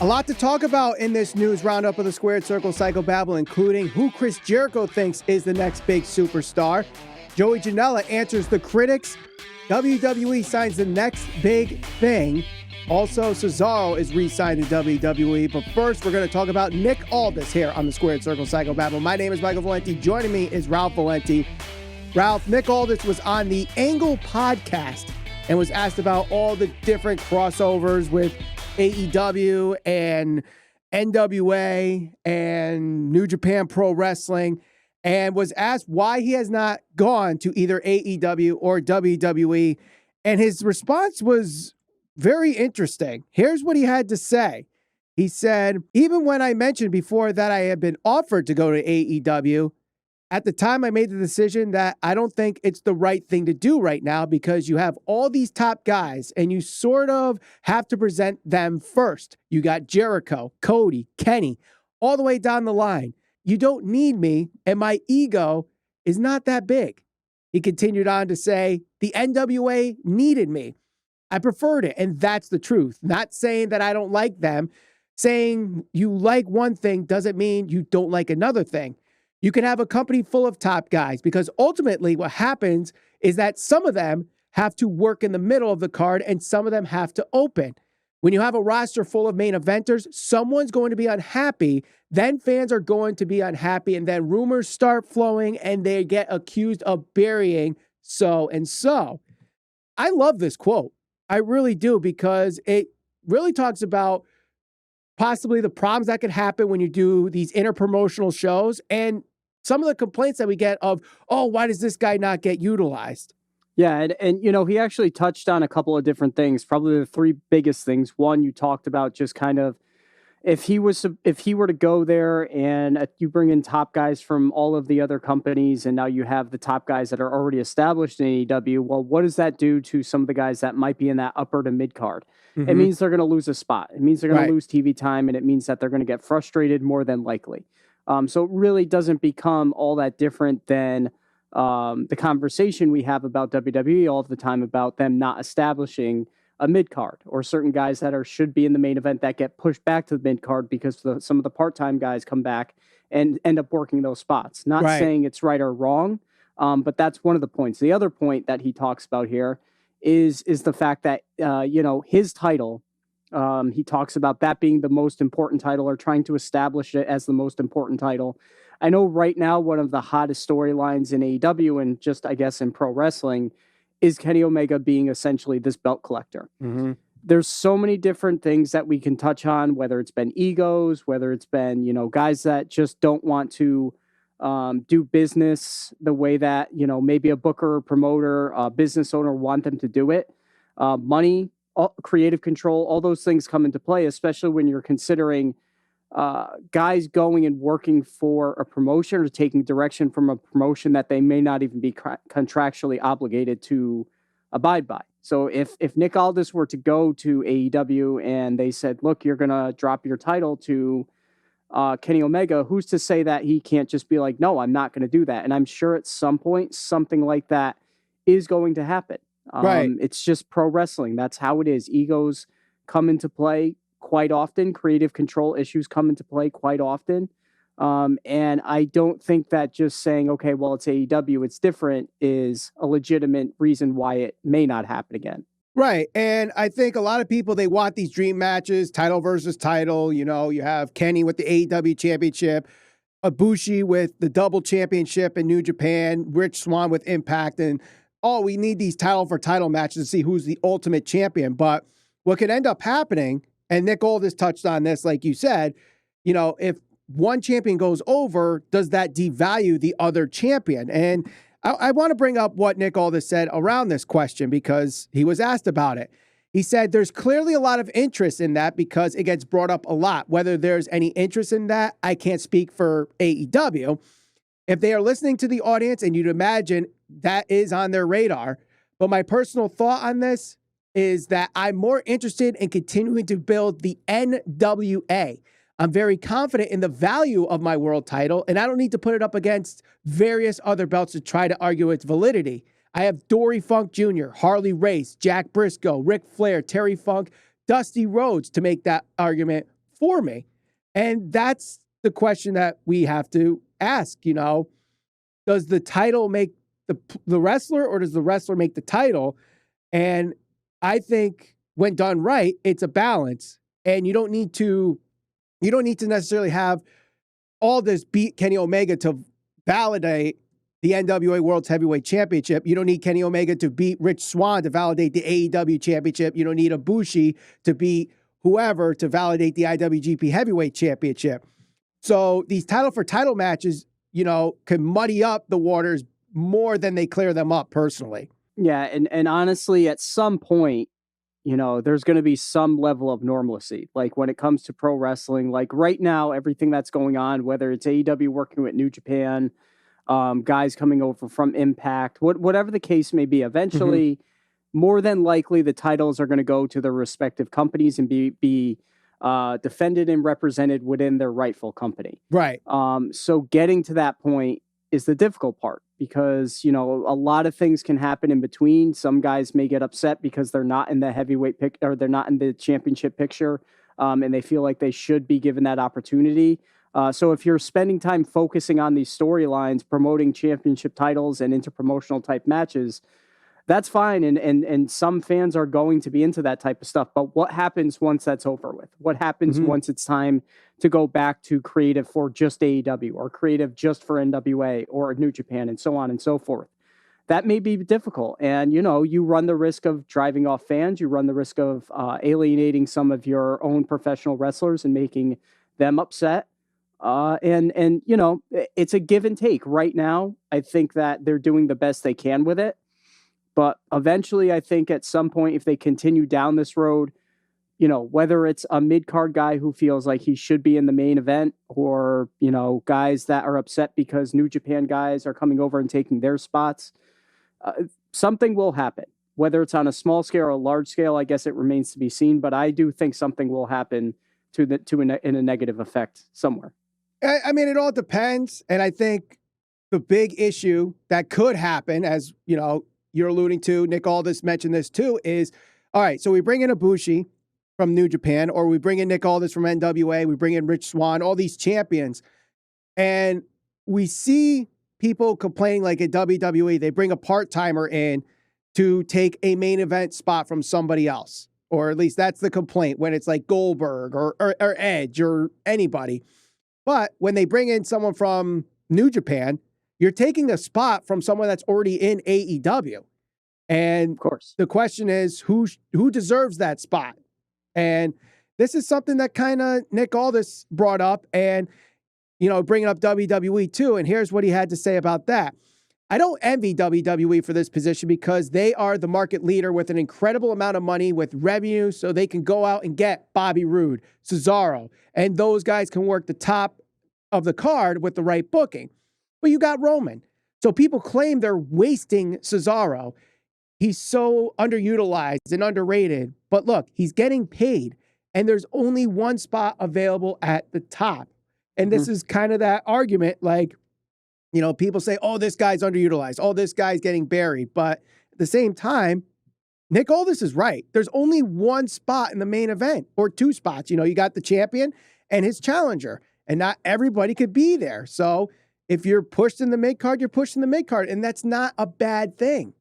A lot to talk about in this news roundup of the Squared Circle Psychobabble, including who Chris Jericho thinks is the next big superstar. Joey Janela answers the critics. WWE signs the next big thing. Also, Cesaro is re-signed to WWE. But first, we're going to talk about Nick Aldis here on the Squared Circle Psychobabble. My name is Michael Valenti. Joining me is Ralph Valenti. Ralph, Nick Aldis was on the Angle podcast and was asked about all the different crossovers with AEW and NWA and New Japan Pro Wrestling, and was asked why he has not gone to either AEW or WWE. And his response was very interesting. Here's what he had to say. He said, even when I mentioned before that I had been offered to go to AEW, at the time I made the decision that I don't think it's the right thing to do right now because you have all these top guys and you sort of have to present them first. You got Jericho, Cody, Kenny, all the way down the line. You don't need me, and my ego is not that big. He continued on to say, the NWA needed me. I preferred it, and that's the truth. Not saying that I don't like them. Saying you like one thing doesn't mean you don't like another thing. You can have a company full of top guys because ultimately what happens is that some of them have to work in the middle of the card and some of them have to open. When you have a roster full of main eventers, someone's going to be unhappy, then fans are going to be unhappy, and then rumors start flowing and they get accused of burying so and so. I love this quote. I really do, because it really talks about possibly the problems that could happen when you do these interpromotional shows and some of the complaints that we get of, oh, why does this guy not get utilized? Yeah, and you know, he actually touched on a couple of different things. Probably the three biggest things. One, you talked about just kind of if he were to go there and you bring in top guys from all of the other companies, and now you have the top guys that are already established in AEW. Well, what does that do to some of the guys that might be in that upper to mid card? Mm-hmm. It means they're going to lose a spot. It means they're going to lose TV time, and it means that they're going to get frustrated more than likely. So it really doesn't become all that different than the conversation we have about WWE all the time about them not establishing a mid card or certain guys that should be in the main event that get pushed back to the mid card because some of the part-time guys come back and end up working those spots. Not saying it's right or wrong, but that's one of the points. The other point that he talks about here is the fact that his title. He talks about that being the most important title, or trying to establish it as the most important title. I know right now one of the hottest storylines in AEW and just, I guess, in pro wrestling is Kenny Omega being essentially this belt collector. Mm-hmm. There's so many different things that we can touch on, whether it's been egos, whether it's been, guys that just don't want to do business the way that, maybe a booker, promoter, a business owner want them to do it. Money, creative control, all those things come into play, especially when you're considering guys going and working for a promotion or taking direction from a promotion that they may not even be contractually obligated to abide by. So if Nick Aldis were to go to AEW and they said, look, you're going to drop your title to Kenny Omega, who's to say that he can't just be like, no, I'm not going to do that. And I'm sure at some point something like that is going to happen. It's just pro wrestling. That's how it is. Egos come into play quite often. Creative control issues come into play quite often. And I don't think that just saying, okay, well, it's AEW, it's different, is a legitimate reason why it may not happen again. Right. And I think a lot of people, they want these dream matches, title versus title. You have Kenny with the AEW championship, Ibushi with the double championship in New Japan, Rich Swann with Impact, and we need these title for title matches to see who's the ultimate champion. But what could end up happening, and Nick Aldis touched on this, like you said, if one champion goes over, does that devalue the other champion? And I want to bring up what Nick Aldis said around this question because he was asked about it. He said there's clearly a lot of interest in that because it gets brought up a lot. Whether there's any interest in that, I can't speak for AEW. If they are listening to the audience, and you'd imagine that is on their radar. But my personal thought on this is that I'm more interested in continuing to build the NWA. I'm very confident in the value of my world title, and I don't need to put it up against various other belts to try to argue its validity. I have Dory Funk Jr., Harley Race, Jack Briscoe, Ric Flair, Terry Funk, Dusty Rhodes to make that argument for me. And that's the question that we have to ask, does the title make the wrestler, or does the wrestler make the title? And I think when done right, it's a balance, and you don't need to necessarily have Aldis beat Kenny Omega to validate the NWA World's Heavyweight Championship. You don't need Kenny Omega to beat Rich Swann to validate the AEW Championship. You don't need Ibushi to beat whoever to validate the IWGP Heavyweight Championship. So these title for title matches, can muddy up the waters more than they clear them up personally. Yeah. And honestly, at some point, there's going to be some level of normalcy. Like when it comes to pro wrestling, like right now, everything that's going on, whether it's AEW working with New Japan, guys coming over from Impact, whatever the case may be, eventually, more than likely, the titles are going to go to their respective companies and be defended and represented within their rightful company. Right. So getting to that point is the difficult part, because, a lot of things can happen in between. Some guys may get upset because they're not in the heavyweight pick, or they're not in the championship picture, and they feel like they should be given that opportunity. So if you're spending time focusing on these storylines, promoting championship titles and interpromotional type matches, that's fine. And some fans are going to be into that type of stuff. But what happens once that's over with? What happens once it's time to go back to creative for just AEW, or creative just for NWA or New Japan, and so on and so forth? That may be difficult. And, you run the risk of driving off fans. You run the risk of alienating some of your own professional wrestlers and making them upset. And it's a give and take. Right now, I think that they're doing the best they can with it. But eventually, I think at some point, if they continue down this road, whether it's a mid-card guy who feels like he should be in the main event, or, guys that are upset because New Japan guys are coming over and taking their spots, something will happen. Whether it's on a small scale or a large scale, I guess it remains to be seen. But I do think something will happen in a negative effect somewhere. I mean, it all depends. And I think the big issue that could happen, as, you're alluding to, Nick Aldis mentioned this too, is, all right, so we bring in Ibushi from New Japan, or we bring in Nick Aldis from NWA, we bring in Rich Swann, all these champions, and we see people complaining like at WWE, they bring a part-timer in to take a main event spot from somebody else, or at least that's the complaint when it's like Goldberg or Edge or anybody. But when they bring in someone from New Japan, you're taking a spot from someone that's already in AEW. And of course, the question is who deserves that spot? And this is something that kind of Nick Aldis brought up, and, bringing up WWE too. And here's what he had to say about that. I don't envy WWE for this position, because they are the market leader with an incredible amount of money with revenue, so they can go out and get Bobby Roode, Cesaro, and those guys can work the top of the card with the right booking. But you got Roman. So people claim they're wasting Cesaro. He's so underutilized and underrated. But look, he's getting paid, and there's only one spot available at the top. And this is kind of that argument, like, people say, oh, this guy's underutilized. Oh, this guy's getting buried. But at the same time, Nick Aldis is right. There's only one spot in the main event, or two spots. You got the champion and his challenger, and not everybody could be there. So if you're pushed in the mid-card, you're pushed in the mid-card, and that's not a bad thing.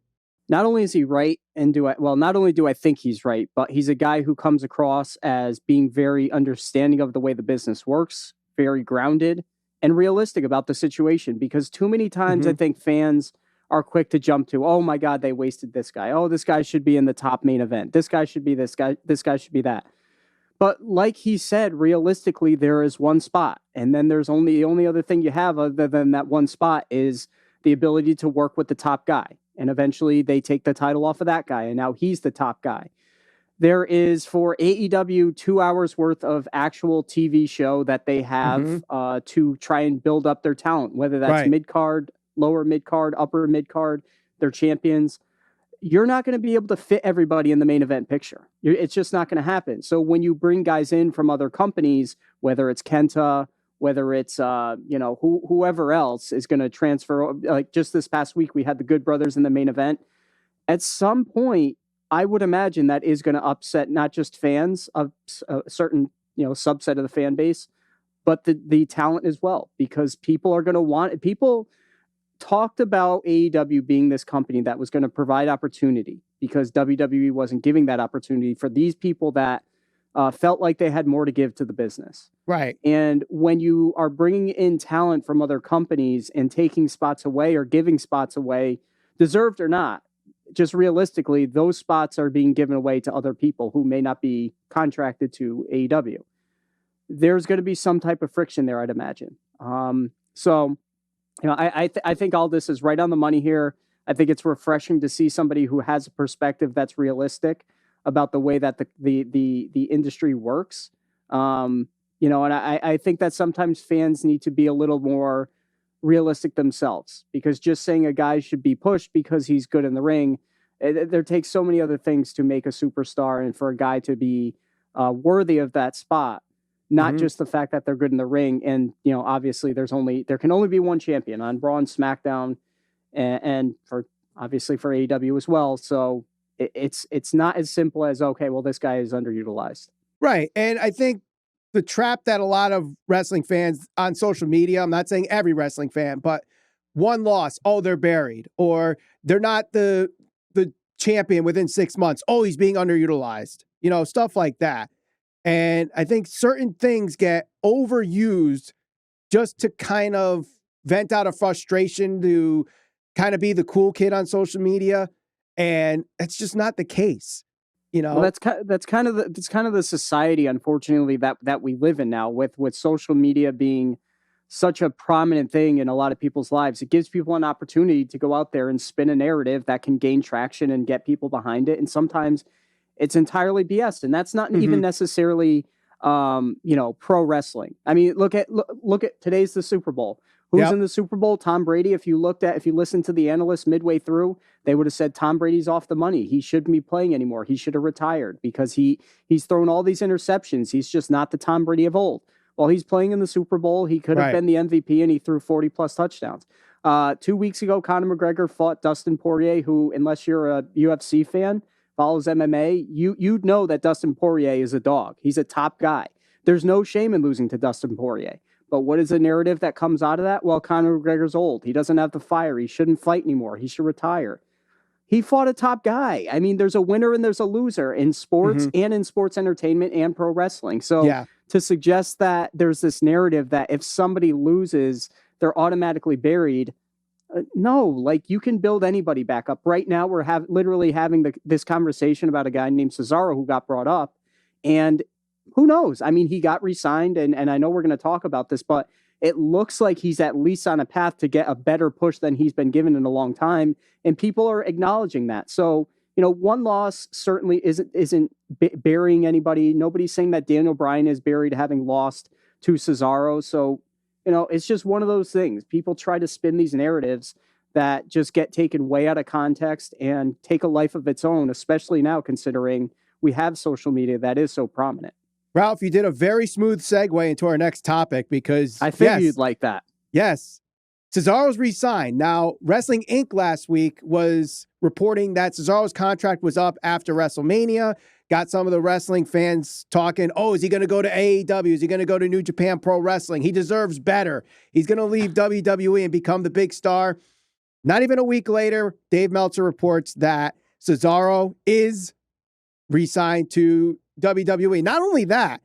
Not only is he right, not only do I think he's right, but he's a guy who comes across as being very understanding of the way the business works, very grounded and realistic about the situation, because too many times I think fans are quick to jump to, oh my God, they wasted this guy. Oh, this guy should be in the top main event. This guy should be this guy. This guy should be that. But like he said, realistically, there is one spot. And then the only other thing you have other than that one spot is the ability to work with the top guy. And eventually they take the title off of that guy, and now he's the top guy. There is, for AEW, 2 hours worth of actual TV show that they have to try and build up their talent, whether that's mid-card, lower mid-card, upper mid-card, their champions. You're not going to be able to fit everybody in the main event picture. It's just not going to happen. So when you bring guys in from other companies, whether it's Kenta, whether it's, whoever else is going to transfer, like just this past week, we had the Good Brothers in the main event. At some point, I would imagine that is going to upset not just fans of certain subset of the fan base, but the talent as well, because people are going to want it. People talked about AEW being this company that was going to provide opportunity because WWE wasn't giving that opportunity for these people that felt like they had more to give to the business. Right. And when you are bringing in talent from other companies and taking spots away or giving spots away, deserved or not, just realistically, those spots are being given away to other people who may not be contracted to AEW. There's going to be some type of friction there, I'd imagine. So, I think all this is right on the money here. I think it's refreshing to see somebody who has a perspective that's realistic about the way that the industry works. And I think that sometimes fans need to be a little more realistic themselves, because just saying a guy should be pushed because he's good in the ring, there takes so many other things to make a superstar and for a guy to be worthy of that spot. Not just the fact that they're good in the ring. And, obviously there can only be one champion on Raw and SmackDown and for AEW as well. So it's not as simple as, okay, well, this guy is underutilized. Right. And I think the trap that a lot of wrestling fans on social media, I'm not saying every wrestling fan, but one loss, oh, they're buried, or they're not the champion within 6 months. Oh, he's being underutilized, stuff like that. And I think certain things get overused just to kind of vent out a frustration, to kind of be the cool kid on social media. And it's just not the case. Well, that's kind of the society, unfortunately, that we live in now, with social media being such a prominent thing in a lot of people's lives. It gives people an opportunity to go out there and spin a narrative that can gain traction and get people behind it. And sometimes it's entirely BS, and that's not even necessarily, pro wrestling. I mean, look at today's the Super Bowl. Who's in the Super Bowl? Tom Brady. If you listened to the analysts midway through, they would have said Tom Brady's off the money. He shouldn't be playing anymore. He should have retired because he's thrown all these interceptions. He's just not the Tom Brady of old. While he's playing in the Super Bowl, he could have been the MVP, and he threw 40 plus touchdowns. 2 weeks ago, Conor McGregor fought Dustin Poirier, who, unless you're a UFC fan, follows MMA, you'd know that Dustin Poirier is a dog. He's a top guy. There's no shame in losing to Dustin Poirier. But what is the narrative that comes out of that? Well, Conor McGregor's old. He doesn't have the fire. He shouldn't fight anymore. He should retire. He fought a top guy. I mean, there's a winner and there's a loser in sports and in sports entertainment and pro wrestling. So to suggest that there's this narrative that if somebody loses, they're automatically buried. No, like, you can build anybody back up. Right now, we're literally having this conversation about a guy named Cesaro who got brought up, and who knows? I mean, he got re-signed, and I know we're going to talk about this, but it looks like he's at least on a path to get a better push than he's been given in a long time, and people are acknowledging that. So, one loss certainly isn't burying anybody. Nobody's saying that Daniel Bryan is buried having lost to Cesaro. So, it's just one of those things. People try to spin these narratives that just get taken way out of context and take a life of its own, especially now considering we have social media that is so prominent. Ralph, you did a very smooth segue into our next topic, because I figured you'd like that. Yes. Cesaro's re-signed. Now, Wrestling Inc. last week was reporting that Cesaro's contract was up after WrestleMania. Got some of the wrestling fans talking, oh, is he going to go to AEW? Is he going to go to New Japan Pro Wrestling? He deserves better. He's going to leave WWE and become the big star. Not even a week later, Dave Meltzer reports that Cesaro is re-signed to WWE. Not only that,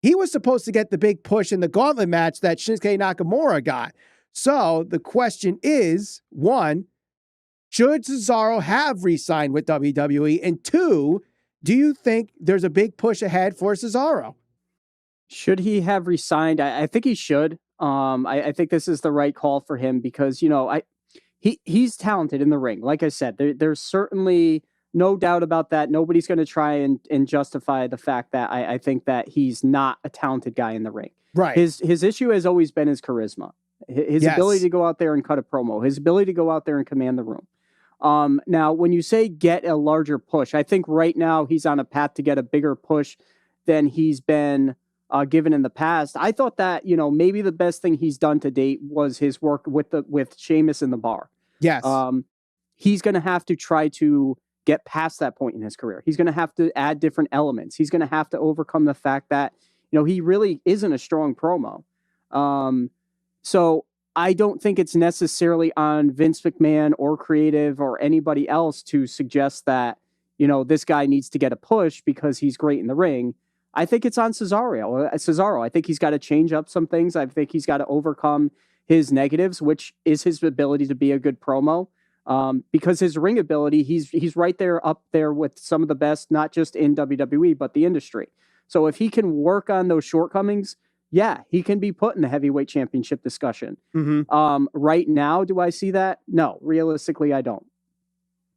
he was supposed to get the big push in the gauntlet match that Shinsuke Nakamura got. So the question is, one, should Cesaro have re-signed with WWE? And two, do you think there's a big push ahead for Cesaro? Should he have re-signed? I think he should. I think this is the right call for him because, he's talented in the ring. Like I said, there's certainly no doubt about that. Nobody's going to try and justify the fact that I think that he's not a talented guy in the ring. Right. His issue has always been his charisma, his ability to go out there and cut a promo, his ability to go out there and command the room. Now, when you say get a larger push, I think right now he's on a path to get a bigger push than he's been given in the past. I thought that, maybe the best thing he's done to date was his work with Sheamus in the bar. Yes. He's going to have to try to get past that point in his career. He's going to have to add different elements. He's going to have to overcome the fact that, he really isn't a strong promo. So I don't think it's necessarily on Vince McMahon or creative or anybody else to suggest that, this guy needs to get a push because he's great in the ring. I think it's on Cesaro. I think he's got to change up some things. I think he's got to overcome his negatives, which is his ability to be a good promo. Because his ring ability, he's right there up there with some of the best, not just in WWE, but the industry. So if he can work on those shortcomings, yeah, he can be put in the heavyweight championship discussion. Right now, do I see that? No, realistically, I don't.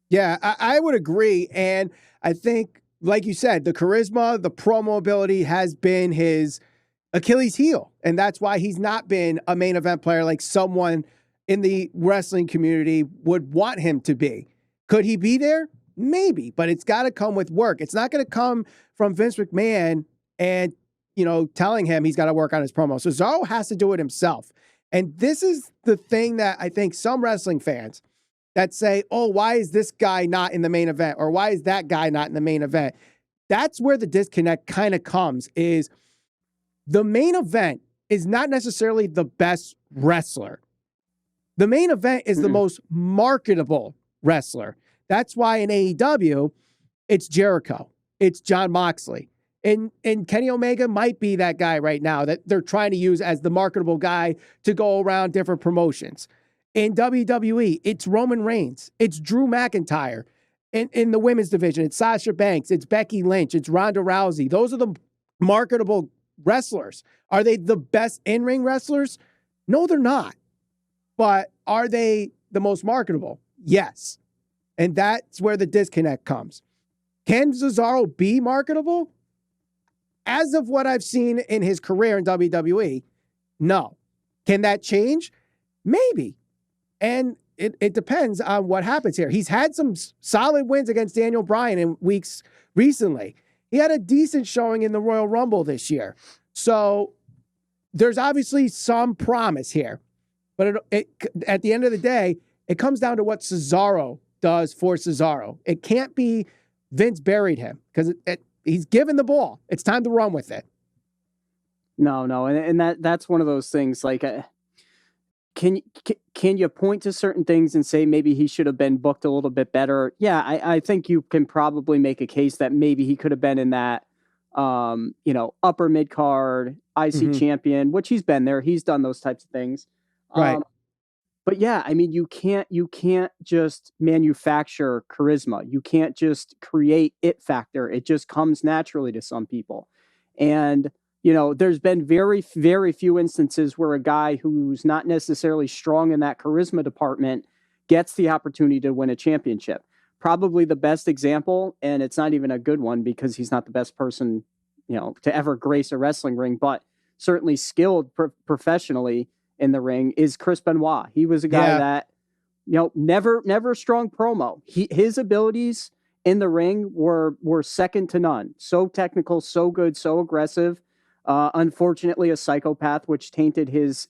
Yeah, I would agree. And I think, like you said, the charisma, the promo ability has been his Achilles heel. And that's why he's not been a main event player like someone in the wrestling community would want him to be. Could he be there? Maybe, but it's got to come with work. It's not going to come from Vince McMahon and, telling him he's got to work on his promo. So Cesaro has to do it himself. And this is the thing that I think some wrestling fans that say, oh, why is this guy not in the main event? Or why is that guy not in the main event? That's where the disconnect kind of comes, is the main event is not necessarily the best wrestler. The main event is the most marketable wrestler. That's why in AEW, it's Jericho. It's Jon Moxley. And Kenny Omega might be that guy right now that they're trying to use as the marketable guy to go around different promotions. In WWE, it's Roman Reigns. It's Drew McIntyre. In the women's division, it's Sasha Banks. It's Becky Lynch. It's Ronda Rousey. Those are the marketable wrestlers. Are they the best in-ring wrestlers? No, they're not. But are they the most marketable? Yes. And that's where the disconnect comes. Can Cesaro be marketable? As of what I've seen in his career in WWE, no. Can that change? Maybe. And it depends on what happens here. He's had some solid wins against Daniel Bryan in weeks recently. He had a decent showing in the Royal Rumble this year. So there's obviously some promise here. But at the end of the day, it comes down to what Cesaro does for Cesaro. It can't be Vince buried him, because he's given the ball. It's time to run with it. No. And that's one of those things, like, can you point to certain things and say maybe he should have been booked a little bit better? Yeah, I think you can probably make a case that maybe he could have been in that, upper mid card IC champion, which he's been there. He's done those types of things. Right. But yeah, I mean, you can't just manufacture charisma. You can't just create it factor. It just comes naturally to some people. And, there's been very, very few instances where a guy who's not necessarily strong in that charisma department gets the opportunity to win a championship. Probably the best example, and it's not even a good one because he's not the best person, to ever grace a wrestling ring, but certainly skilled professionally in the ring, is Chris Benoit. He was a guy that, never a strong promo. His abilities in the ring were second to none. So technical, so good, so aggressive. Unfortunately, a psychopath, which tainted his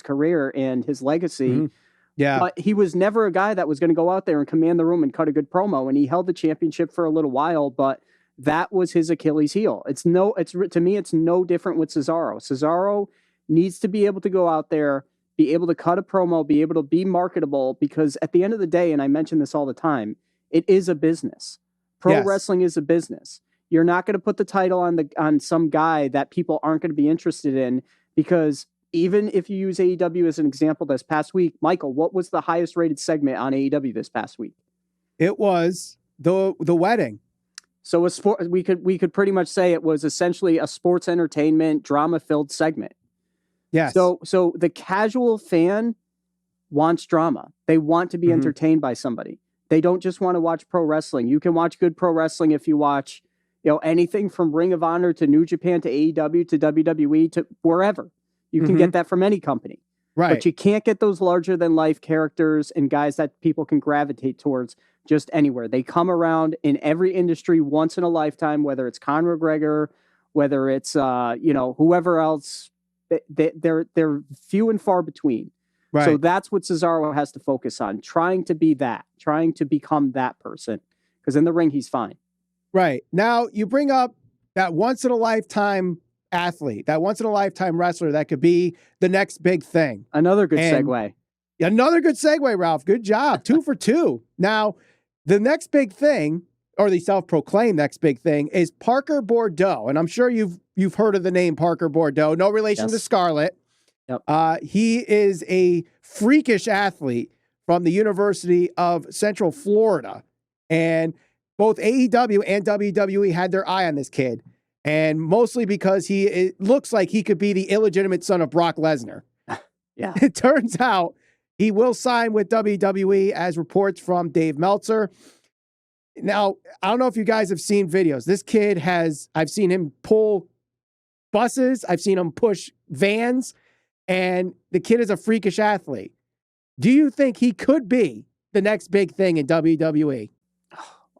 career and his legacy. Yeah, but he was never a guy that was going to go out there and command the room and cut a good promo. And he held the championship for a little while, but that was his Achilles heel. To me, it's no different with Cesaro. Cesaro needs to be able to go out there, be able to cut a promo, be able to be marketable, because at the end of the day, and I mention this all the time, it is a business. Pro wrestling is a business. You're not going to put the title on some guy that people aren't going to be interested in, because even if you use AEW as an example this past week, Michael, what was the highest rated segment on AEW this past week? It was the wedding. So we could pretty much say it was essentially a sports entertainment drama filled segment. Yes. So the casual fan wants drama. They want to be entertained by somebody. They don't just want to watch pro wrestling. You can watch good pro wrestling if you watch, anything from Ring of Honor to New Japan to AEW to WWE to wherever. You can get that from any company. Right. But you can't get those larger than life characters and guys that people can gravitate towards just anywhere. They come around in every industry once in a lifetime, whether it's Conor McGregor, whether it's whoever else. They're few and far between. Right. So that's what Cesaro has to focus on, trying to become that person, because in the ring, he's fine. Right. Now, you bring up that once in a lifetime athlete, that once in a lifetime wrestler that could be the next big thing. Another good segue. Another good segue, Ralph. Good job. 2 for 2. Now, the next big thing, or the self-proclaimed next big thing, is Parker Bordeaux. And I'm sure you've heard of the name Parker Bordeaux. No relation to Scarlett. Yep. He is a freakish athlete from the University of Central Florida. And both AEW and WWE had their eye on this kid. And mostly because it looks like he could be the illegitimate son of Brock Lesnar. Yeah. It turns out he will sign with WWE, as reports from Dave Meltzer. Now, I don't know if you guys have seen videos. This kid I've seen him pull buses. I've seen him push vans. And the kid is a freakish athlete. Do you think he could be the next big thing in WWE?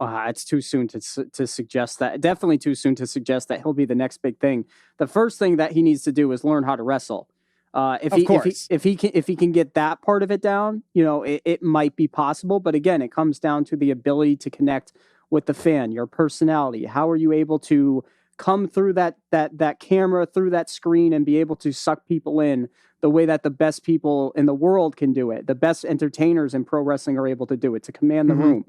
It's too soon to suggest that. Definitely too soon to suggest that he'll be the next big thing. The first thing that he needs to do is learn how to wrestle. If he can get that part of it down, it might be possible. But again, it comes down to the ability to connect with the fan, your personality. How are you able to come through that camera, through that screen, and be able to suck people in the way that the best people in the world can do it? The best entertainers in pro wrestling are able to do it, to command the room.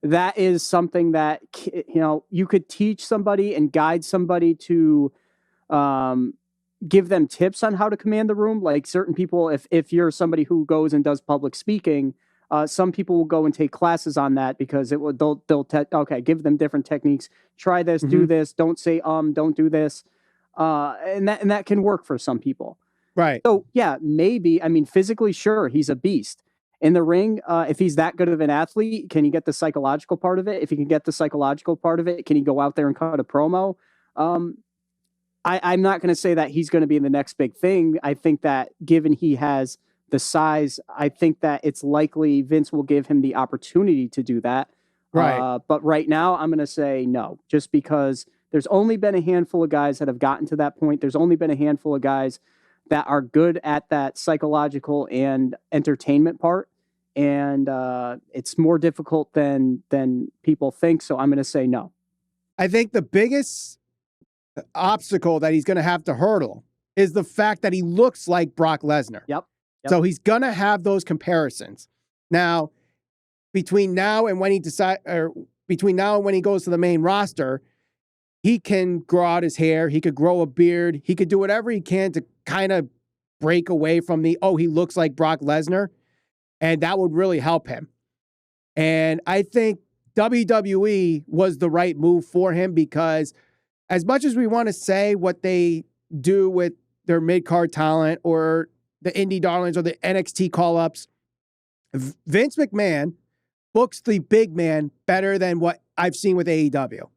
That is something that, you could teach somebody and guide somebody to give them tips on how to command the room. Like certain people, if you're somebody who goes and does public speaking, some people will go and take classes on that because they'll give them different techniques. Try this, do this, don't say don't do this, and that can work for some people. Right. So yeah, maybe. I mean, physically, sure, he's a beast. In the ring, if he's that good of an athlete, can he get the psychological part of it? If he can get the psychological part of it, can he go out there and cut a promo? I'm not going to say that he's going to be the next big thing. I think that given he has the size, I think that it's likely Vince will give him the opportunity to do that. Right. But right now, I'm going to say no, just because there's only been a handful of guys that have gotten to that point. There's only been a handful of guys that are good at that psychological and entertainment part. And it's more difficult than people think. So I'm going to say no. I think the biggest obstacle that he's going to have to hurdle is the fact that he looks like Brock Lesnar. Yep. So he's going to have those comparisons. Now, between now and when he goes to the main roster, he can grow out his hair. He could grow a beard. He could do whatever he can to kind of break away from he looks like Brock Lesnar. And that would really help him. And I think WWE was the right move for him because as much as we want to say what they do with their mid-card talent or the indie darlings or the NXT call-ups, Vince McMahon books the big man better than what I've seen with AEW.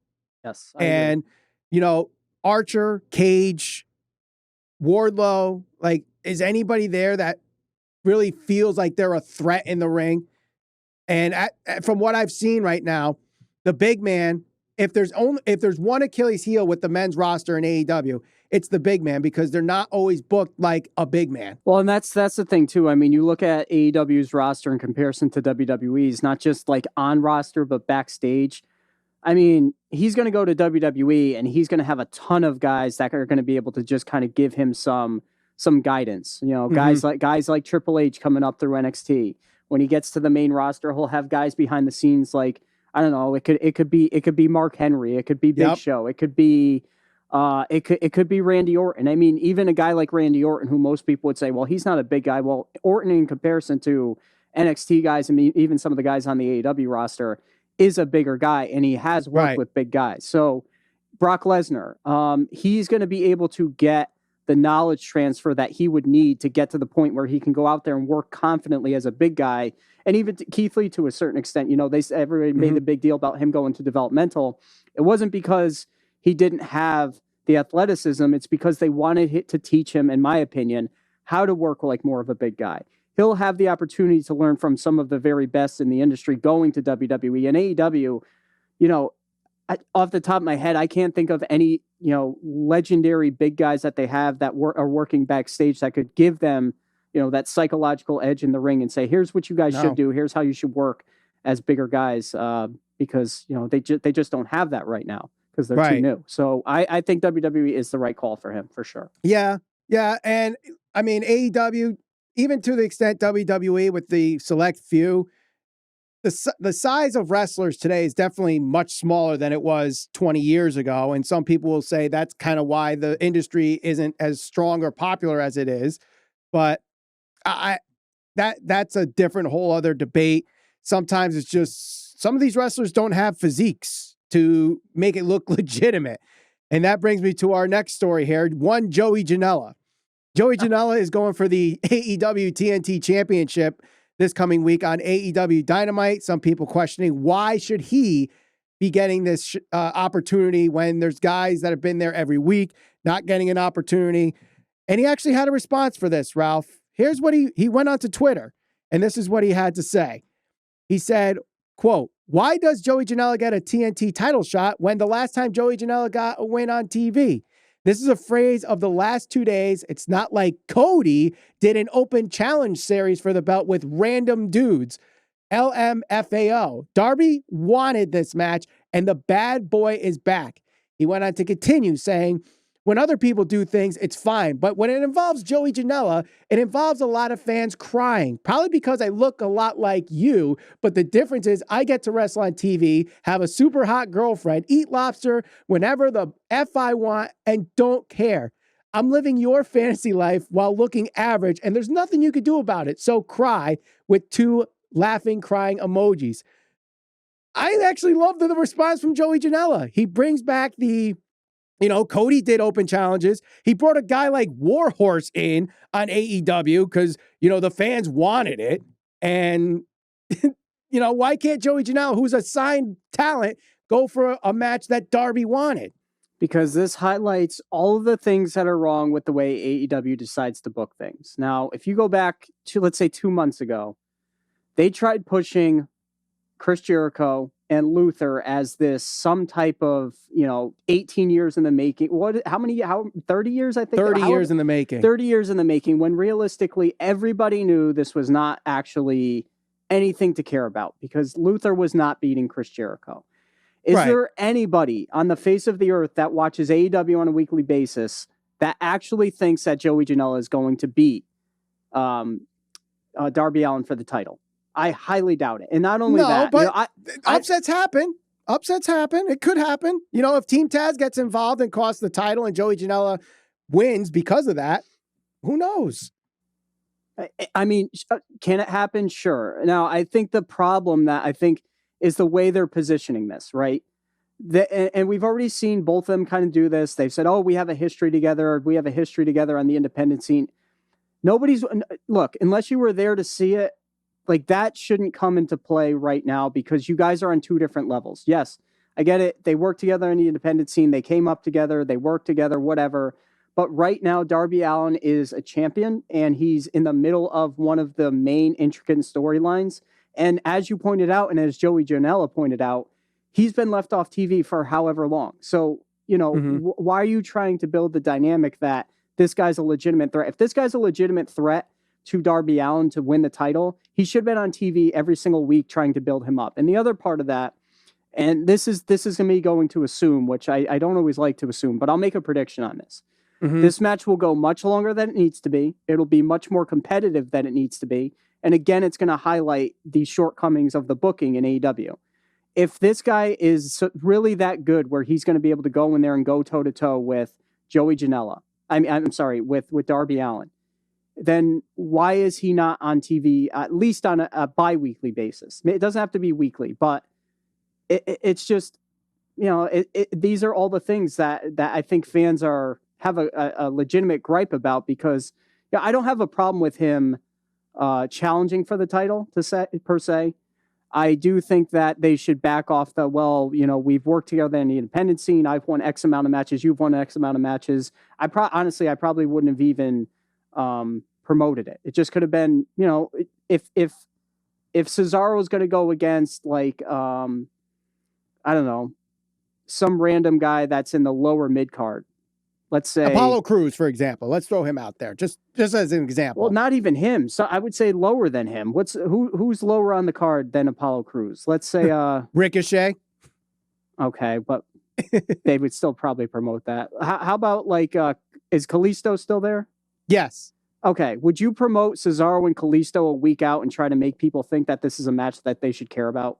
Yes. And, Archer, Cage, Wardlow, is anybody there that really feels like they're a threat in the ring? And from what I've seen right now, the big man, if there's one Achilles heel with the men's roster in AEW, it's the big man because they're not always booked like a big man. Well, and that's the thing too. I mean, you look at AEW's roster in comparison to WWE's, not just like on roster, but backstage. I mean, he's going to go to WWE and he's going to have a ton of guys that are going to be able to just kind of give him some guidance. Guys like Triple H coming up through NXT. When he gets to the main roster, he'll have guys behind the scenes like, I don't know, it could be Mark Henry, it could be Big Show, it could be Randy Orton. I mean, even a guy like Randy Orton, who most people would say, well, he's not a big guy. Well, Orton in comparison to NXT guys and even some of the guys on the AEW roster is a bigger guy, and he has worked with big guys. So Brock Lesnar, he's going to be able to get the knowledge transfer that he would need to get to the point where he can go out there and work confidently as a big guy. And even Keith Lee, to a certain extent, everybody made the big deal about him going to developmental. It wasn't because he didn't have the athleticism. It's because they wanted to teach him, in my opinion, how to work like more of a big guy. He'll have the opportunity to learn from some of the very best in the industry going to WWE and AEW. Off the top of my head, I can't think of any, legendary big guys that they have that are working backstage that could give them, that psychological edge in the ring and say, here's what you guys should do. Here's how you should work as bigger guys. Because, they just don't have that right now. because they're too new. So I think WWE is the right call for him for sure. Yeah. Yeah. And I mean, AEW, even to the extent WWE with the select few, the size of wrestlers today is definitely much smaller than it was 20 years ago. And some people will say that's kind of why the industry isn't as strong or popular as it is. But that's a different whole other debate. Sometimes it's just some of these wrestlers don't have physiques to make it look legitimate. And that brings me to our next story here. One, Joey Janela. Joey Janela is going for the AEW TNT Championship this coming week on AEW Dynamite. Some people questioning why should he be getting this opportunity when there's guys that have been there every week, not getting an opportunity. And he actually had a response for this, Ralph. Here's what he went onto Twitter, and this is what he had to say. He said, quote, "Why does Joey Janela get a TNT title shot when the last time Joey Janela got a win on TV? This is a phrase of the last 2 days. It's not like Cody did an open challenge series for the belt with random dudes. LMFAO. Darby wanted this match, and the bad boy is back." He went on to continue saying, "When other people do things, it's fine. But when it involves Joey Janela, it involves a lot of fans crying. Probably because I look a lot like you, but the difference is I get to wrestle on TV, have a super hot girlfriend, eat lobster whenever the F I want, and don't care. I'm living your fantasy life while looking average, and there's nothing you could do about it. So cry," with 2 laughing, crying emojis. I actually love the response from Joey Janela. He brings back Cody did open challenges. He brought a guy like Warhorse in on AEW because, the fans wanted it. And, why can't Joey Janela, who's a signed talent, go for a match that Darby wanted? Because this highlights all of the things that are wrong with the way AEW decides to book things. Now, if you go back to, let's say, 2 months ago, they tried pushing Chris Jericho and Luther as some type of, 18 years in the making. 30 years, I think? 30 years in the making. 30 years in the making, when realistically everybody knew this was not actually anything to care about because Luther was not beating Chris Jericho. Is there anybody on the face of the earth that watches AEW on a weekly basis that actually thinks that Joey Janela is going to beat Darby Allin for the title? I highly doubt it. And not only that, but upsets happen. Upsets happen. It could happen. If Team Taz gets involved and costs the title and Joey Janela wins because of that, who knows? I mean, can it happen? Sure. Now, I think the problem is the way they're positioning this, right? And we've already seen both of them kind of do this. They've said, "Oh, we have a history together. We have a history together on the independent scene." Look, unless you were there to see it, like that shouldn't come into play right now because you guys are on 2 different levels. Yes, I get it. They work together in the independent scene. They came up together. They work together, whatever. But right now, Darby Allin is a champion and he's in the middle of one of the main intricate storylines. And as you pointed out, and as Joey Janela pointed out, he's been left off TV for however long. So, why are you trying to build the dynamic that this guy's a legitimate threat? If this guy's a legitimate threat to Darby Allin to win the title, he should have been on TV every single week trying to build him up. And the other part of that, and this is me going to assume, which I don't always like to assume, but I'll make a prediction on this. Mm-hmm. This match will go much longer than it needs to be. It'll be much more competitive than it needs to be. And again, it's going to highlight the shortcomings of the booking in AEW. If this guy is really that good where he's going to be able to go in there and go toe-to-toe with Joey Janela, with Darby Allin, then why is he not on TV, at least on a bi-weekly basis? It doesn't have to be weekly, but it's just, these are all the things that I think fans have a legitimate gripe about because I don't have a problem with him challenging for the title per se. I do think that they should back off we've worked together in the independent scene. I've won X amount of matches. You've won X amount of matches. I probably wouldn't have even promoted it. It just could have been, if Cesaro is going to go against I don't know, some random guy that's in the lower mid card. Let's say Apollo Crews, for example. Let's throw him out there, just as an example. Well, not even him. So I would say lower than him. Who's lower on the card than Apollo Crews? Let's say Ricochet. Okay, but they would still probably promote that. How about like, is Kalisto still there? Yes. Okay. Would you promote Cesaro and Kalisto a week out and try to make people think that this is a match that they should care about?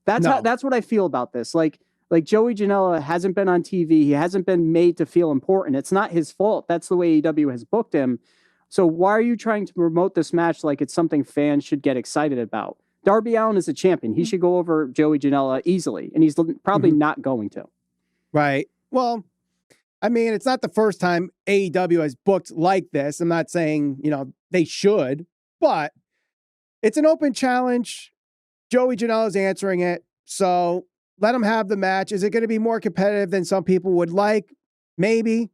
That's what I feel about this. Like Joey Janela hasn't been on TV. He hasn't been made to feel important. It's not his fault. That's the way AEW has booked him. So why are you trying to promote this match like it's something fans should get excited about? Darby Allin is a champion. He should go over Joey Janela easily, and he's probably not going to. Right. Well, I mean, it's not the first time AEW has booked like this. I'm not saying, they should, but it's an open challenge. Joey Janela's answering it. So let him have the match. Is it going to be more competitive than some people would like? Maybe.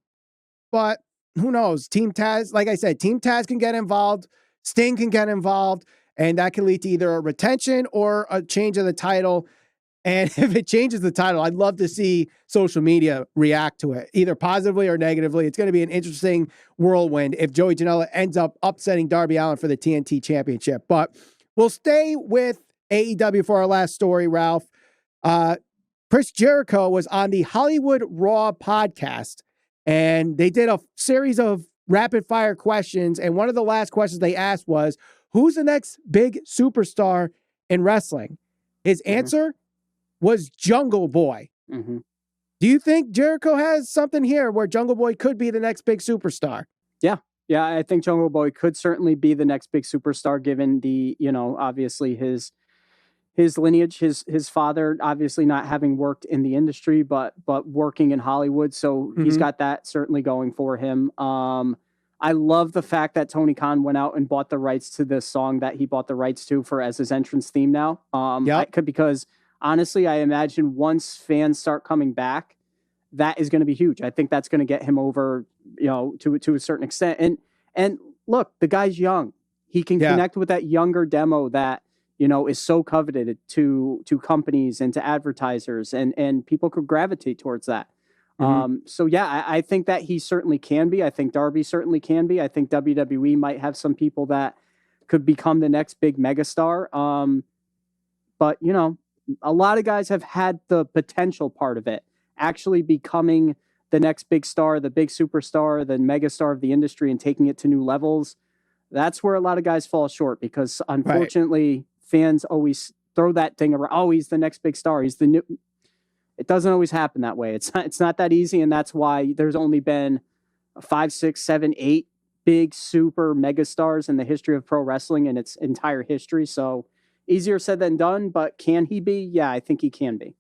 But who knows? Team Taz, like I said, Team Taz can get involved. Sting can get involved. And that can lead to either a retention or a change of the title. And if it changes the title, I'd love to see social media react to it, either positively or negatively. It's going to be an interesting whirlwind if Joey Janela ends up upsetting Darby Allin for the TNT Championship. But we'll stay with AEW for our last story, Ralph. Chris Jericho was on the Hollywood Raw podcast, and they did a series of rapid-fire questions, and one of the last questions they asked was, who's the next big superstar in wrestling? His answer was Jungle Boy. Do you think Jericho has something here where Jungle Boy could be the next big superstar? Yeah, I think Jungle Boy could certainly be the next big superstar, given the, obviously his lineage, his father obviously not having worked in the industry, but working in Hollywood. So he's got that certainly going for him. I love the fact that Tony Khan went out and bought the rights to this song that he bought the rights to for as his entrance theme now. Because honestly, I imagine once fans start coming back, that is going to be huge. I think that's going to get him over, to a certain extent. And look, the guy's young. He can connect with that younger demo that, is so coveted to companies and to advertisers, and people could gravitate towards that. I think that he certainly can be. I think Darby certainly can be. I think WWE might have some people that could become the next big megastar. But a lot of guys have had the potential part of it, actually becoming the next big star, the big superstar, the megastar of the industry, and taking it to new levels. That's where a lot of guys fall short, because unfortunately fans always throw that thing around. Oh, he's the next big star. He's the new. It doesn't always happen that way. It's not that easy. And that's why there's only been 5, 6, 7, 8 big super megastars in the history of pro wrestling in its entire history. So easier said than done, but can he be? Yeah, I think he can be.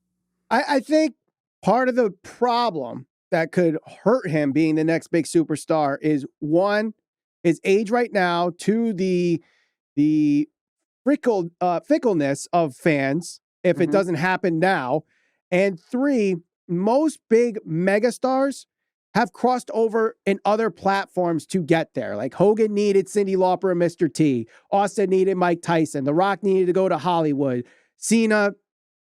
I think part of the problem that could hurt him being the next big superstar is, one, his age right now, two, the fickleness of fans if it doesn't happen now, and three, most big megastars have crossed over in other platforms to get there. Like Hogan needed Cyndi Lauper and Mr. T. Austin needed Mike Tyson. The Rock needed to go to Hollywood. Cena,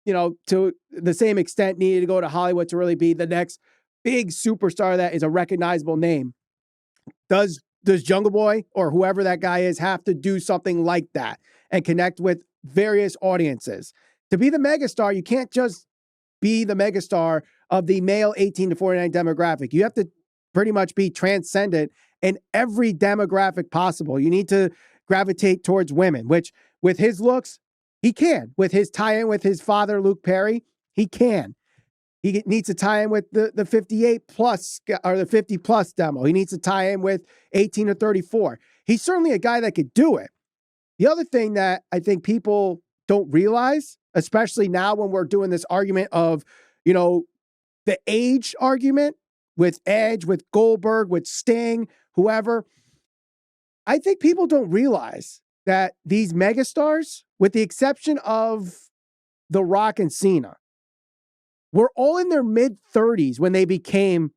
to the same extent, needed to go to Hollywood to really be the next big superstar that is a recognizable name. Does Jungle Boy or whoever that guy is have to do something like that and connect with various audiences? To be the megastar, you can't just be the megastar of the male 18 to 49 demographic. You have to pretty much be transcendent in every demographic possible. You need to gravitate towards women, which with his looks, he can. With his tie-in with his father, Luke Perry, he can. He needs to tie in with the 58 plus or the 50 plus demo. He needs to tie in with 18 to 34. He's certainly a guy that could do it. The other thing that I think people don't realize, especially now when we're doing this argument of, the age argument with Edge, with Goldberg, with Sting, whoever, I think people don't realize that these megastars, with the exception of The Rock and Cena, were all in their mid-30s when they became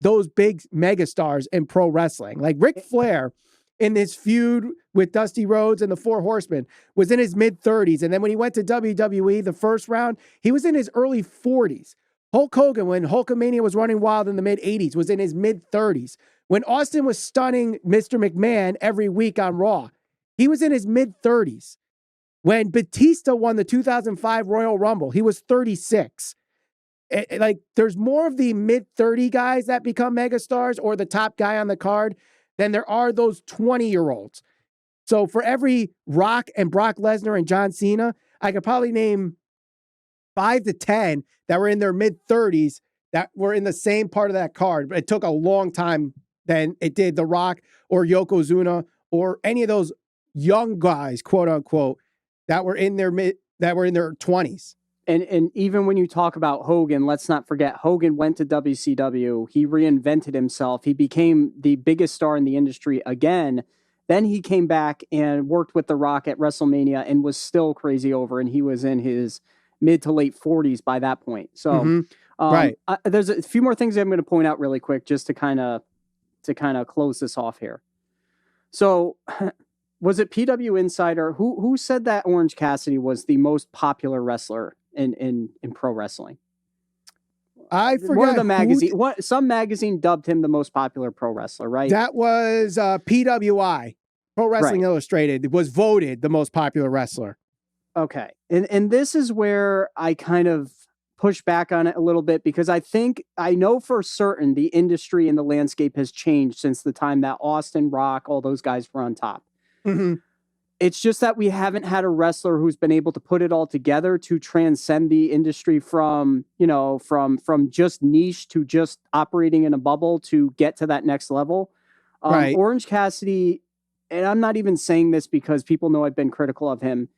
those big megastars in pro wrestling. Like Ric Flair, in this feud with Dusty Rhodes and the Four Horsemen, was in his mid-30s. And then when he went to WWE, the first round, he was in his early 40s. Hulk Hogan, when Hulkamania was running wild in the mid-80s, was in his mid-30s. When Austin was stunning Mr. McMahon every week on Raw, he was in his mid-30s. When Batista won the 2005 Royal Rumble, he was 36. like there's more of the mid-30 guys that become megastars or the top guy on the card than there are those 20-year-olds. So for every Rock and Brock Lesnar and John Cena, I could probably name 5 to 10 that were in their mid-30s that were in the same part of that card. But it took a long time than it did The Rock or Yokozuna or any of those young guys, quote unquote, that were in their 20s. And even when you talk about Hogan, let's not forget, Hogan went to WCW. He reinvented himself. He became the biggest star in the industry again. Then he came back and worked with The Rock at WrestleMania and was still crazy over, and he was in his mid to late 40s by that point. So right. There's a few more things I'm going to point out really quick just to kind of close this off here. So was it PW Insider who said that Orange Cassidy was the most popular wrestler in pro wrestling? I forgot. One of the magazine, some magazine dubbed him the most popular pro wrestler, right? That was PWI, Pro Wrestling Illustrated, was voted the most popular wrestler. Okay. And this is where I kind of push back on it a little bit, because I know for certain the industry and the landscape has changed since the time that Austin, Rock, all those guys were on top. Mm-hmm. It's just that we haven't had a wrestler who's been able to put it all together to transcend the industry from just niche to just operating in a bubble to get to that next level. Right. Orange Cassidy, and I'm not even saying this because people know I've been critical of him,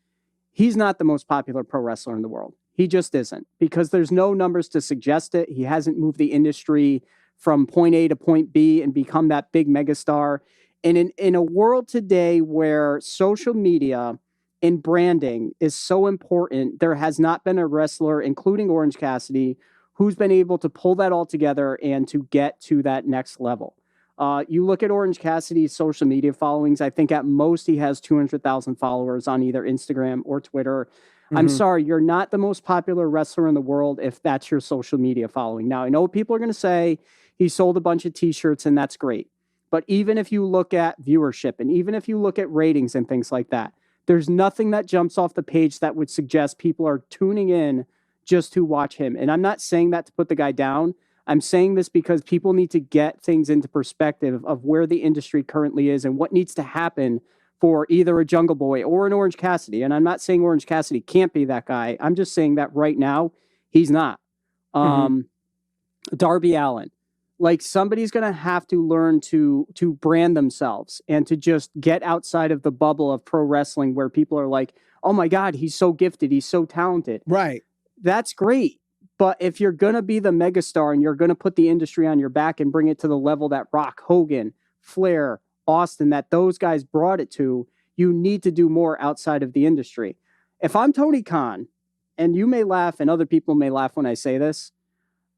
he's not the most popular pro wrestler in the world. He just isn't, because there's no numbers to suggest it. He hasn't moved the industry from point A to point B and become that big megastar. And in a world today where social media and branding is so important, there has not been a wrestler, including Orange Cassidy, who's been able to pull that all together and to get to that next level. You look at Orange Cassidy's social media followings, I think at most he has 200,000 followers on either Instagram or Twitter. Mm-hmm. I'm sorry, you're not the most popular wrestler in the world if that's your social media following. Now, I know what people are going to say. He sold a bunch of t-shirts and that's great. But even if you look at viewership and even if you look at ratings and things like that, there's nothing that jumps off the page that would suggest people are tuning in just to watch him. And I'm not saying that to put the guy down. I'm saying this because people need to get things into perspective of where the industry currently is and what needs to happen for either a Jungle Boy or an Orange Cassidy. And I'm not saying Orange Cassidy can't be that guy. I'm just saying that right now, he's not. Darby Allin. Like, somebody's going to have to learn to brand themselves and to just get outside of the bubble of pro wrestling where people are like, oh my God, he's so gifted. He's so talented. Right. That's great. But if you're going to be the megastar and you're going to put the industry on your back and bring it to the level that Rock, Hogan, Flair, Austin, that those guys brought it to, you need to do more outside of the industry. If I'm Tony Khan, and you may laugh and other people may laugh when I say this,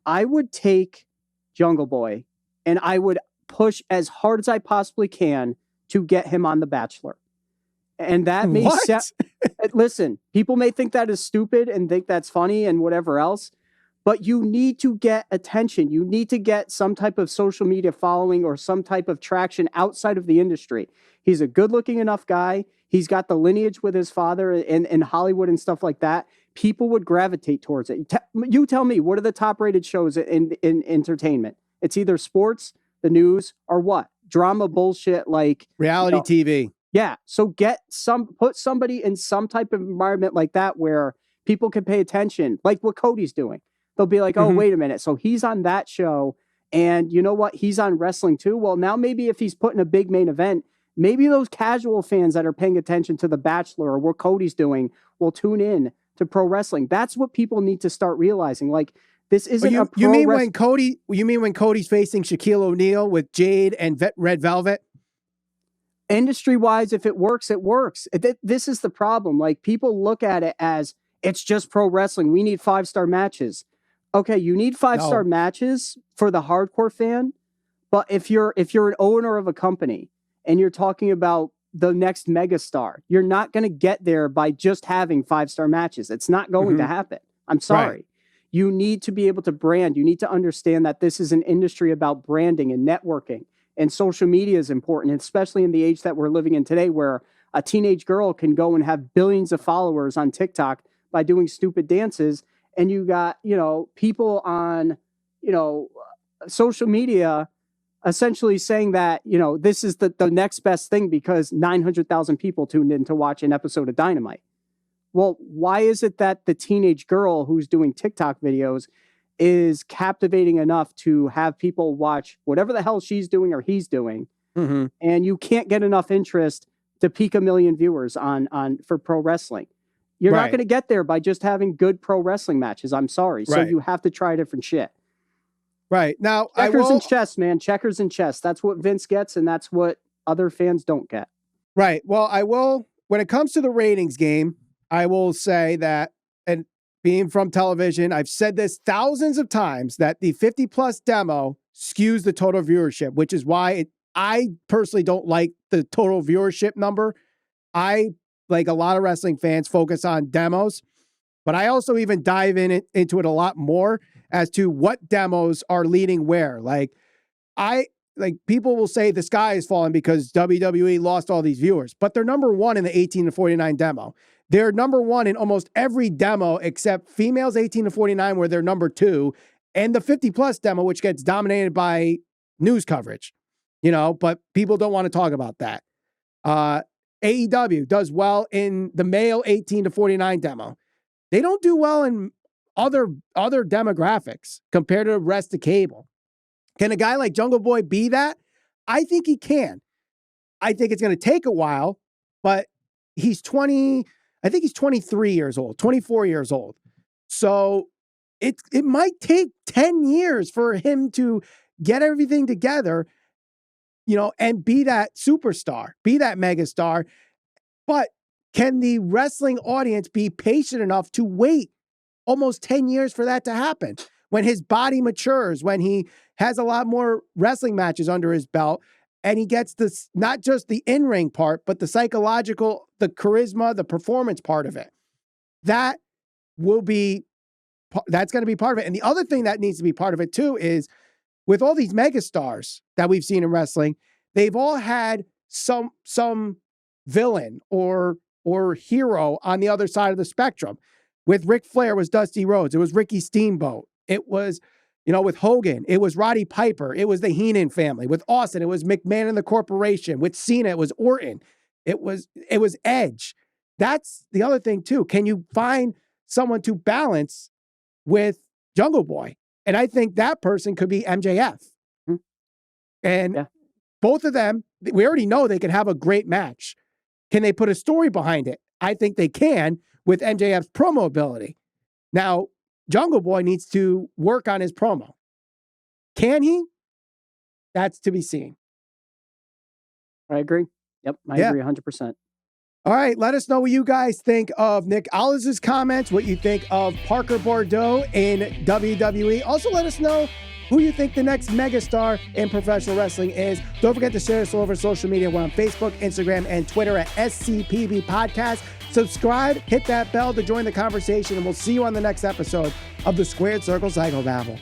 I would take Jungle Boy and I would push as hard as I possibly can to get him on The Bachelor. And that may listen, people may think that is stupid and think that's funny and whatever else, but you need to get attention. You need to get some type of social media following or some type of traction outside of the industry. He's a good looking enough guy. He's got the lineage with his father in Hollywood and stuff like that. People would gravitate towards it. You tell me, what are the top rated shows in entertainment? It's either sports, the news, or what? Drama bullshit like reality TV. Yeah. So put somebody in some type of environment like that where people can pay attention, like what Cody's doing. They'll be like, oh, wait a minute. So he's on that show and you know what? He's on wrestling too. Well, now maybe if he's putting a big main event, maybe those casual fans that are paying attention to The Bachelor or what Cody's doing will tune in to pro wrestling. That's what people need to start realizing. Like, this isn't a pro you mean when Cody's facing Shaquille O'Neal with Jade and Red Velvet? Industry wise, if it works, it works. This is the problem. Like, people look at it as it's just pro wrestling. We need 5-star matches. Okay, you need 5-star matches for the hardcore fan. But if you're an owner of a company and you're talking about the next megastar, you're not going to get there by just having 5-star matches. It's not going to happen. I'm sorry. Right. You need to be able to brand. You need to understand that this is an industry about branding and networking. And social media is important, especially in the age that we're living in today, where a teenage girl can go and have billions of followers on TikTok by doing stupid dances. and you got, people on, social media essentially saying that, this is the next best thing because 900,000 people tuned in to watch an episode of Dynamite. Well, why is it that the teenage girl who's doing TikTok videos is captivating enough to have people watch whatever the hell she's doing or he's doing, and you can't get enough interest to peak 1 million viewers for pro wrestling? You're not going to get there by just having good pro wrestling matches. I'm sorry. So you have to try different shit. Right. Now, checkers and chess, man. Checkers and chess. That's what Vince gets, and that's what other fans don't get. Right. Well, I will, when it comes to the ratings game, I will say that, and being from television, I've said this thousands of times, that the 50-plus demo skews the total viewership, which is why I personally don't like the total viewership number. I, like a lot of wrestling fans, focus on demos, but I also even dive into it a lot more as to what demos are leading where. People will say the sky is falling because WWE lost all these viewers, but they're number one in the 18 to 49 demo. They're number one in almost every demo except females 18 to 49, where they're number two, and the 50-plus demo, which gets dominated by news coverage, but people don't want to talk about that. AEW does well in the male 18 to 49 demo. They don't do well in other demographics compared to the rest of cable. Can a guy like Jungle Boy be that? I think he can. I think it's going to take a while, but he's 23 years old, 24 years old. So it might take 10 years for him to get everything together, and be that superstar, be that megastar. But can the wrestling audience be patient enough to wait almost 10 years for that to happen? When his body matures, when he has a lot more wrestling matches under his belt, and he gets this, not just the in-ring part, but the psychological, the charisma, the performance part of it. That's going to be part of it. And the other thing that needs to be part of it too is, with all these megastars that we've seen in wrestling, they've all had some villain or hero on the other side of the spectrum. With Ric Flair, it was Dusty Rhodes. It was Ricky Steamboat. It was, with Hogan, it was Roddy Piper. It was the Heenan family. With Austin, it was McMahon and the Corporation. With Cena, it was Orton. It was Edge. That's the other thing too. Can you find someone to balance with Jungle Boy? And I think that person could be MJF. And both of them, we already know they can have a great match. Can they put a story behind it? I think they can, with MJF's promo ability. Now, Jungle Boy needs to work on his promo. Can he? That's to be seen. I agree. Yep, I agree 100%. All right, let us know what you guys think of Nick Aldis' comments, what you think of Parker Bordeaux in WWE. Also, let us know who you think the next megastar in professional wrestling is. Don't forget to share us all over social media. We're on Facebook, Instagram, and Twitter at SCPB Podcast. Subscribe, hit that bell to join the conversation, and we'll see you on the next episode of the Squared Circle Psychobabble.